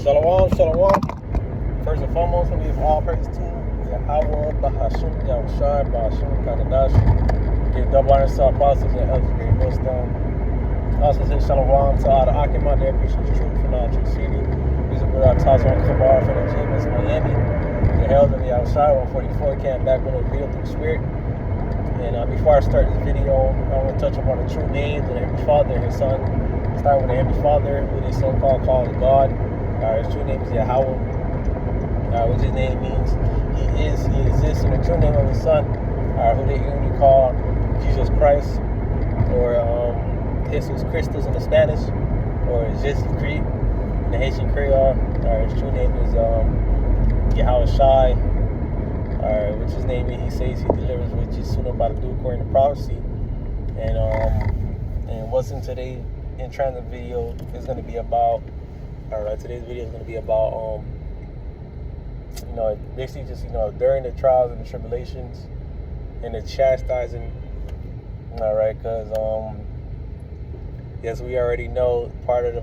Shalom, shalom. First and foremost, we give all praise to Yahweh, Bahashim, Yahushai, Bahashim, Kadadash. Give double honor to our apostles and elders, great millstone. Also say shalom to all the Akim out there, preaching the truth and all true city. These are our talks on Kabar from the GMS Miami. The herald of Yahushai, 144, came back with a revealed through the Spirit. And before I start this video, I want to touch upon the true names of the Heavenly Father and His Son. Start with the Heavenly Father, who they so-called call God. His true name is Yahweh, which His name means He is, He exists. And the true name of His Son, who they usually call Jesus Christ, or Jesus Christus in the Spanish, or Jesus Christ in the Haitian Creole. His true name is Yahweh Shai, which His name is He says He delivers, which is soon about to do according to prophecy. And what's in today's in transit video is going to be about. Today's video is going to be about, basically just, during the trials and the tribulations and the chastising, because, yes, we already know part of the,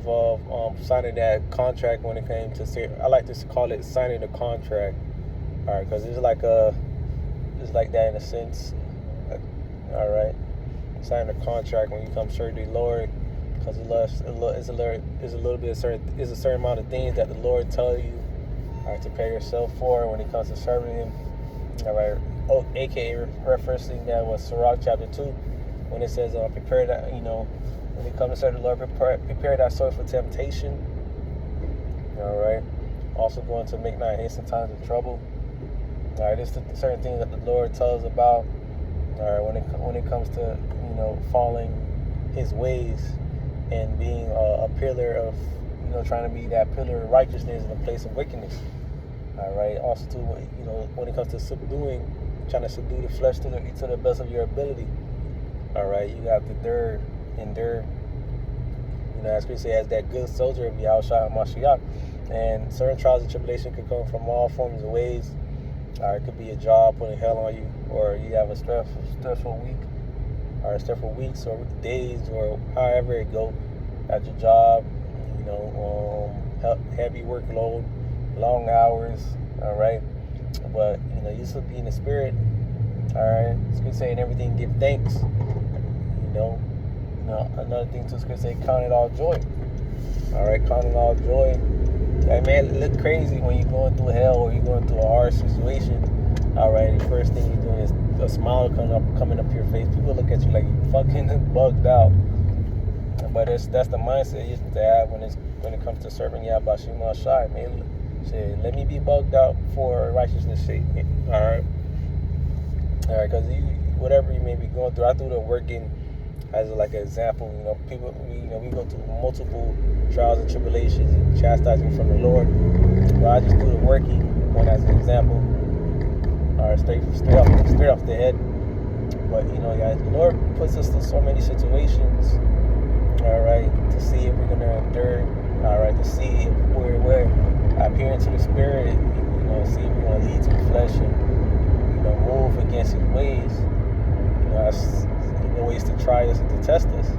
signing that contract when it came to, I like to call it signing the contract, because it's like that in a sense, signing the contract when you come serve the Lord. Because it's a certain amount of things that the Lord tells you to prepare yourself for when it comes to serving Him. AKA referencing that was Sirach chapter 2, when it says, prepare that, when it comes to serve the Lord, prepare that soul for temptation. Also going to make not haste in times of trouble. This is certain things that the Lord tells us about. When it comes to, following His ways. And being a pillar of, trying to be that pillar of righteousness in a place of wickedness. Also, too, when it comes to trying to subdue the flesh to the best of your ability. You have to endure. As we say, as that good soldier of Yahushua HaMashiach. And certain trials and tribulation could come from all forms of ways. It could be a job putting hell on you, or you have a stressful week. Or stressful weeks or days or however it go at your job, heavy workload, long hours, but you still be in the spirit, Scripture saying everything give thanks, another thing too, Scripture say count it all joy, count it all joy. Man, it look crazy when you're going through hell or you're going through a hard situation. The first thing you're doing is a smile coming up your face. People look at you like you fucking bugged out. But that's the mindset you have to have when it comes to serving Yahweh Shema Shai. Man, say, let me be bugged out for righteousness' sake. Because whatever you may be going through, I do the working as like an example. People, we go through multiple trials and tribulations and chastising from the Lord. But I just do the working one as an example. Straight off the head. But guys, the Lord puts us in so many situations, to see if we're gonna endure, to see if we're adhering to the Spirit, see if we're gonna lead to the flesh and move against His ways. That's ways to try us and to test us.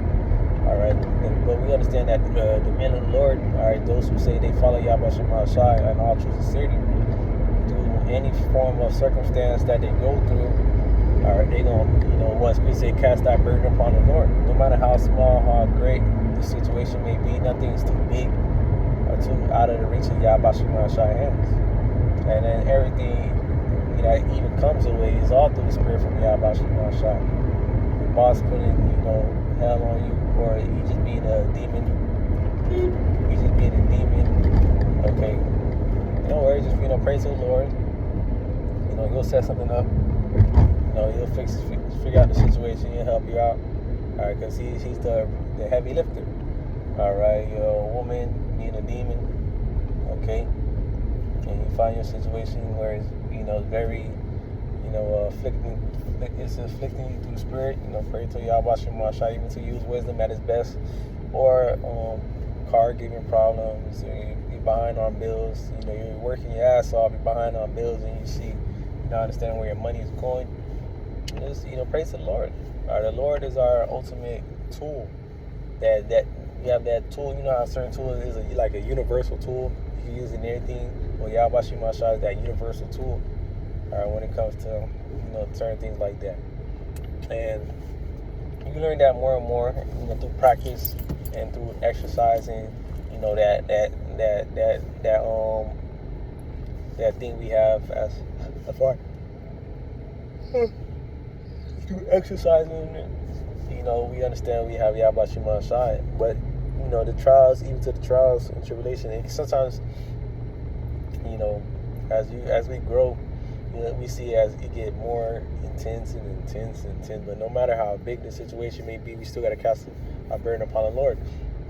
But we understand that the men of the Lord, those who say they follow Yahweh Shema Shai and all true sincerity, any form of circumstance that they go through, they gonna, once we say cast that burden upon the Lord. No matter how small, how great the situation may be, nothing is too big or too out of the reach of Yahweh Shema Shai hands. And then everything that even comes away is all through the Spirit from Yahweh Shema Shai. Your boss putting, hell on you, or you just being a demon. Okay. Don't worry, just praise the Lord. He'll set something up. He'll figure out the situation. He'll help you out. Because he's the heavy lifter. You're a woman being a demon. Okay. And you find your situation where it's very afflicting you through the Spirit. Pray to Yahweh Shema Shai, even to use wisdom at its best. Or car giving problems. You're behind on bills. You're working your ass off. You're behind on bills, and you see. Understand where your money is going. Just praise the Lord. The Lord is our ultimate tool that You have that tool. You know how certain tools is like a universal tool. You can use it in anything. Well, Yahweh Shemashah is that universal tool. All right, when it comes to certain things like that, and you learn that more and more, through practice and through exercising. That thing we have as far through exercising. We understand we have Yahweh Shemashah, but the trials, even to the trials and tribulation, and sometimes as we grow, we see as it get more intense and intense and intense. But no matter how big the situation may be, we still got to cast our burden upon the Lord.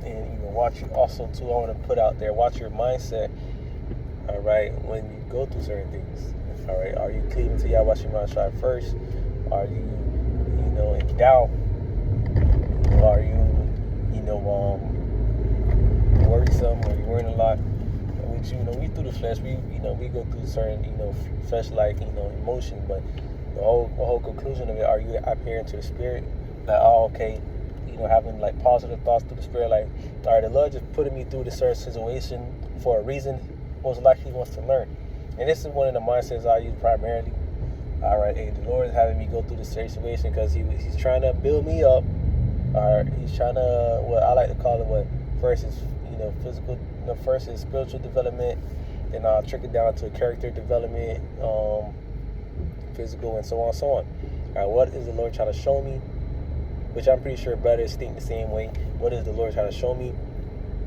And watch also too. I want to put out there, watch your mindset. All right, when you go through certain things. All right, are you cleaving to Yahweh Shemashah first? Are you in doubt? Are you worrisome? Are you worrying a lot? Which we through the flesh, we go through certain flesh-like emotion, but the whole conclusion of it, are you adhering to the spirit? Like, okay, having like positive thoughts through the spirit, like, all right, the Lord just putting me through this certain situation for a reason. Most likely He wants to learn, and this is one of the mindsets I use primarily. All right, hey, the Lord is having me go through this situation because He's trying to build me up. All right, He's trying to, what I like to call it, first is physical. First is spiritual development, then I'll trickle down to character development, physical, and so on and so on. All right, what is the Lord trying to show me? Which I'm pretty sure brothers think the same way. What is the Lord trying to show me?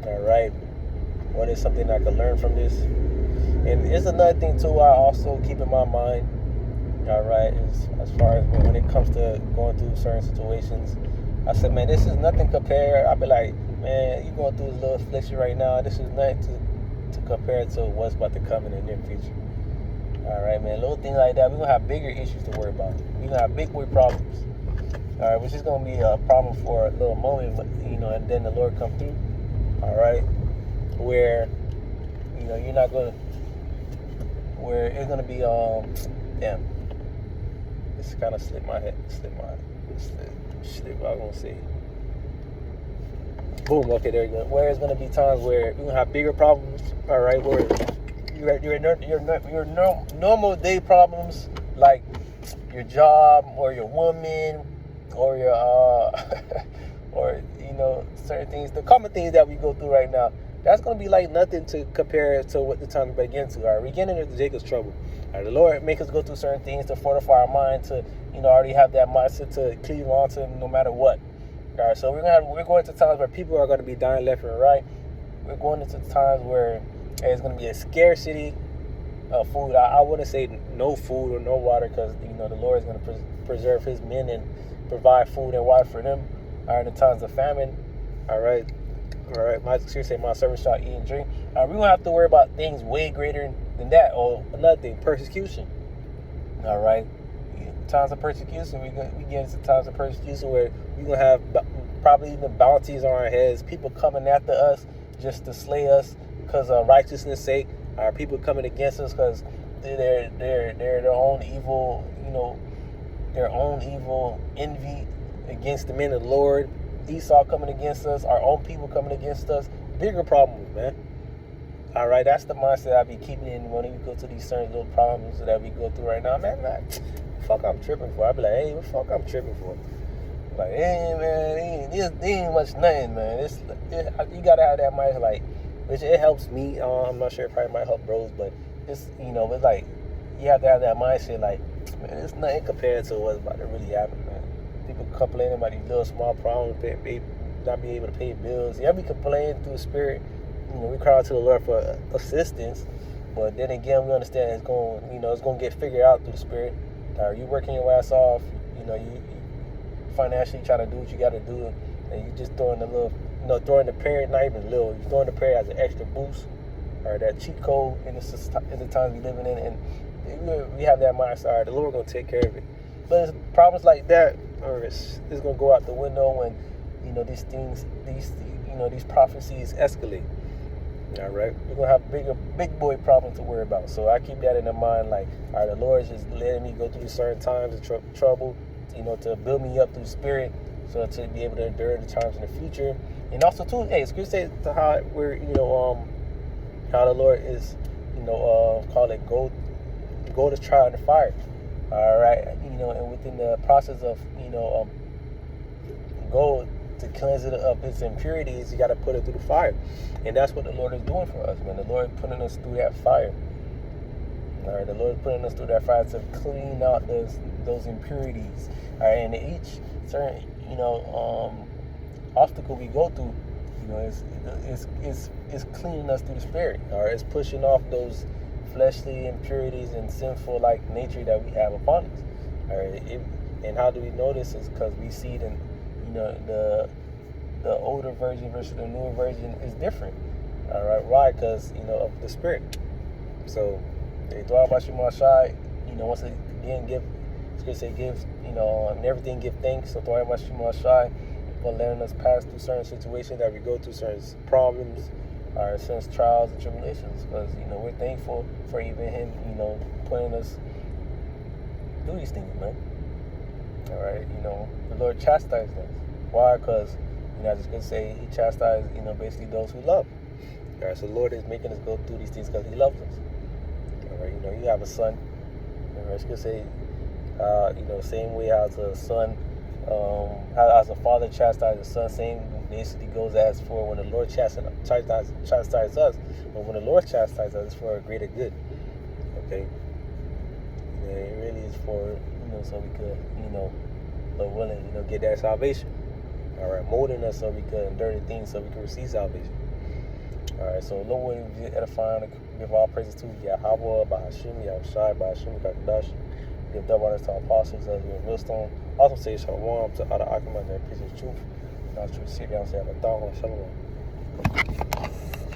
All right, what is something I can learn from this? And it's another thing too I also keep in my mind. All right, is as far as when it comes to going through certain situations, I said, man, this is nothing compared. I'll be like, man, you're going through this little affliction right now. This is nothing to compare to what's about to come in the near future. All right, man. Little things like that, we're going to have bigger issues to worry about. We're going to have big boy problems. All right, which is going to be a problem for a little moment, but, and then the Lord come through. All right, where, you're not going to, where it's going to be, damn. This kind of slipped my head. What I was going to say. Boom, okay, there you go. Where it's going to be times where you're going to have bigger problems, all right, where your normal day problems, like your job or your woman or your, or, certain things, the common things that we go through right now, that's going to be like nothing to compare to what the time we're getting to, all right? We're getting into Jacob's trouble. All right, the Lord make us go through certain things to fortify our mind to, already have that mindset to cleave on to no matter what. All right, so we're going to times where people are going to be dying left and right. We're going into times where there's going to be a scarcity of food. I wouldn't say no food or no water, because the Lord is going to preserve His men and provide food and water for them. All right, in times of famine. All right. My servant shall eat and drink. All right, we don't have to worry about things way greater than that. Or another thing, persecution. All right. Times of persecution, we get into times of persecution where we're going to have probably even bounties on our heads, people coming after us just to slay us because of righteousness' sake, or people coming against us because they're their own evil, their own evil envy against the men of the Lord. Esau coming against us, our own people coming against us. Bigger problems, man. All right, that's the mindset I be keeping in when we go to these certain little problems that we go through right now, man. Fuck I'm tripping for. I be like, hey, what the fuck I'm tripping for? Like, hey, man, it ain't much nothing, man. You gotta have that mindset, like, which it helps me. I'm not sure it probably might help bros, but it's, it's like, you have to have that mindset, like, man, it's nothing compared to what's about to really happen, man. People complaining about these little small problems, not being able to pay bills. Yeah, we complain through the spirit. We cry out to the Lord for assistance, but then again, we understand it's going to get figured out through the spirit. You working your ass off, you financially trying to do what you got to do, and you just throwing the little, throwing the prayer, not even little, you're throwing the prayer as an extra boost, or that cheat code in the times we living in, and we have that mindset, all right, the Lord going to take care of it. But it's problems like that, or it's going to go out the window when, these things, these prophecies escalate. All right, we're gonna have big boy problems to worry about. So I keep that in mind. Like, all right, the Lord is just letting me go through certain times of trouble, to build me up through the spirit, so to be able to endure the times in the future. And also too, hey, it's good to say to how we're, how the Lord is, call it go to try in the fire. All right, and within the process of, gold to cleanse it of its impurities, you got to put it through the fire, and that's what the Lord is doing for us, man. The Lord is putting us through that fire. All right, the Lord is putting us through that fire to clean out those impurities. All right, and each certain obstacle we go through, it's cleaning us through the Spirit. All right, it's pushing off those fleshly impurities and sinful like nature that we have upon us. All right, and how do we know this? Is because we see it in, the older version versus the newer version is different. All right, why? Because of the Spirit. So they throw about you my side. Once again, and everything give thanks. So throw about you my side for letting us pass through certain situations that we go through, certain problems, or certain trials and tribulations. Because we're thankful for even Him, putting us through these things, man. All right, the Lord chastises us. Why? Because I just could say He chastises, basically those who love. All right, so the Lord is making us go through these things because He loves us. All right, you have a son. All right, I could say, same way as a son, as a father chastises a son, same basically goes as for when the Lord chastises us, but when the Lord chastises us, it's for a greater good. Okay, it really is for so we could Lord willing get that salvation. All right, molding us so we could endure the things so we can receive salvation. All right, so Lord willing, we edifying and give all praises to Yahweh, Bahashim, Yahushai, Bahashim, Kakadash. Give double honors to our apostles as we in Millstone. Also say shalom to other Achaman that preach the truth. Not true, sit down, say, I'm a dog, shalom.